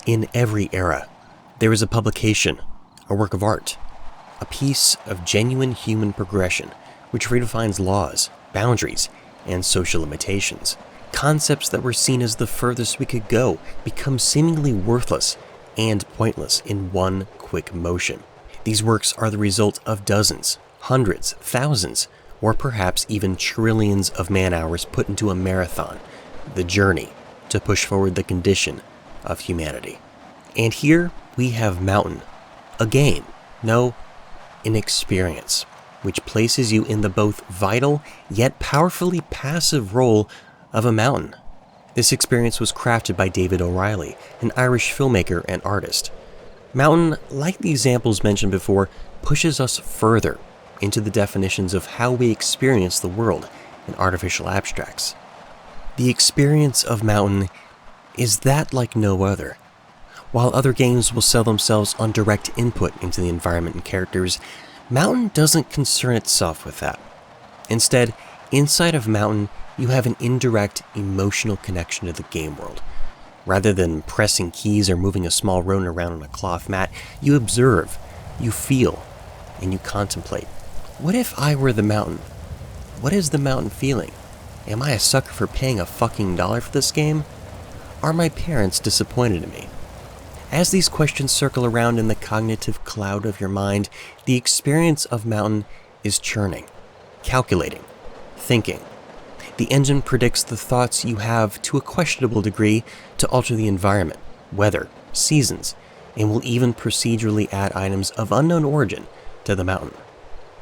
In every era, there is a publication, a work of art, a piece of genuine human progression which redefines laws, boundaries, and social limitations. Concepts that were seen as the furthest we could go become seemingly worthless and pointless in one quick motion. These works are the result of dozens, hundreds, thousands, or perhaps even trillions of man-hours put into a marathon, the journey to push forward the condition of humanity. And here we have Mountain, a game, no, an experience, which places you in the both vital yet powerfully passive role of a mountain. This experience was crafted by David OReilly, an Irish filmmaker and artist. Mountain, like the examples mentioned before, pushes us further into the definitions of how we experience the world in artificial abstracts. The experience of Mountain is that like no other. While other games will sell themselves on direct input into the environment and characters, Mountain doesn't concern itself with that. Instead, inside of Mountain, you have an indirect emotional connection to the game world. Rather than pressing keys or moving a small rodent around on a cloth mat, you observe, you feel, and you contemplate. What if I were the mountain? What is the mountain feeling? Am I a sucker for paying a fucking dollar for this game? Are my parents disappointed in me? As these questions circle around in the cognitive cloud of your mind, the experience of Mountain is churning, calculating, thinking. The engine predicts the thoughts you have to a questionable degree to alter the environment, weather, seasons, and will even procedurally add items of unknown origin to the mountain.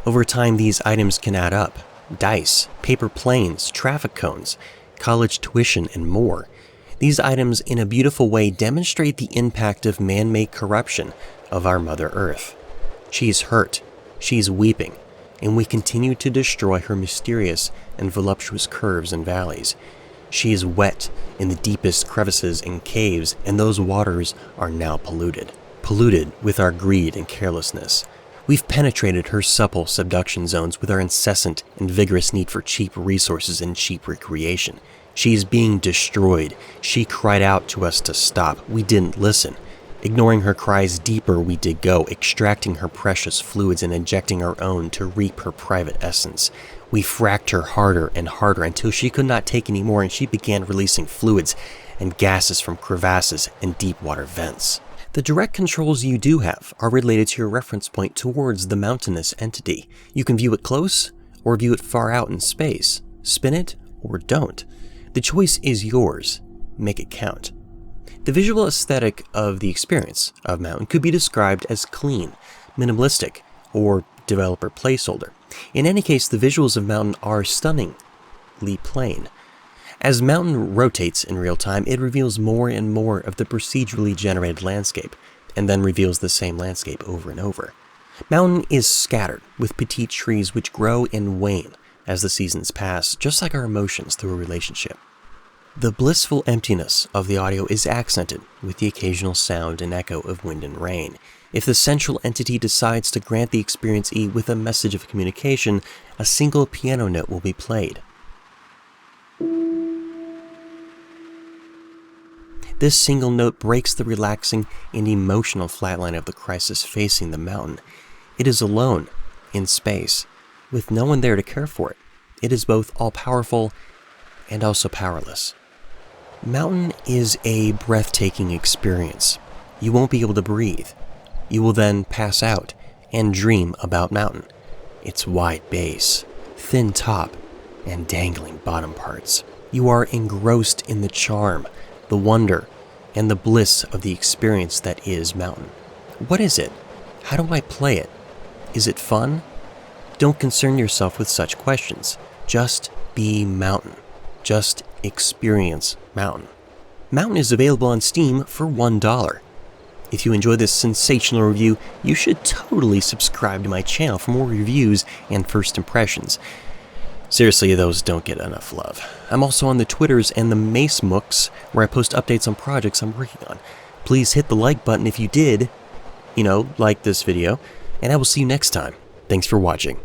Over time, these items can add up. Dice, paper planes, traffic cones, college tuition, and more. These items, in a beautiful way, demonstrate the impact of man-made corruption of our Mother Earth. She's hurt, she's weeping, and we continue to destroy her mysterious and voluptuous curves and valleys. She is wet in the deepest crevices and caves, and those waters are now polluted with our greed and carelessness. We've penetrated her supple subduction zones with our incessant and vigorous need for cheap resources and cheap recreation. She's being destroyed. She cried out to us to stop. We didn't listen. Ignoring her cries, deeper we did go, extracting her precious fluids and injecting our own to reap her private essence. We fracked her harder and harder until she could not take any more, and she began releasing fluids and gases from crevasses and deep water vents. The direct controls you do have are related to your reference point towards the mountainous entity. You can view it close or view it far out in space, spin it or don't. The choice is yours. Make it count. The visual aesthetic of the experience of Mountain could be described as clean, minimalistic, or developer placeholder. In any case, the visuals of Mountain are stunningly plain. As Mountain rotates in real time, it reveals more and more of the procedurally generated landscape, and then reveals the same landscape over and over. Mountain is scattered with petite trees which grow and wane as the seasons pass, just like our emotions through a relationship. The blissful emptiness of the audio is accented with the occasional sound and echo of wind and rain. If the central entity decides to grant the experiencee with a message of communication, a single piano note will be played. This single note breaks the relaxing and emotional flatline of the crisis facing the mountain. It is alone, in space, with no one there to care for it. It is both all-powerful and also powerless. Mountain is a breathtaking experience. You won't be able to breathe. You will then pass out and dream about Mountain. Its wide base, thin top, and dangling bottom parts. You are engrossed in the charm, the wonder, and the bliss of the experience that is Mountain. What is it? How do I play it? Is it fun? Don't concern yourself with such questions. Just be Mountain. Just experience Mountain. Mountain is available on Steam for $1. If you enjoyed this sensational review, you should totally subscribe to my channel for more reviews and first impressions. Seriously, those don't get enough love. I'm also on the Twitters and the Macemooks, where I post updates on projects I'm working on. Please hit the like button if you did, like this video, and I will see you next time. Thanks for watching.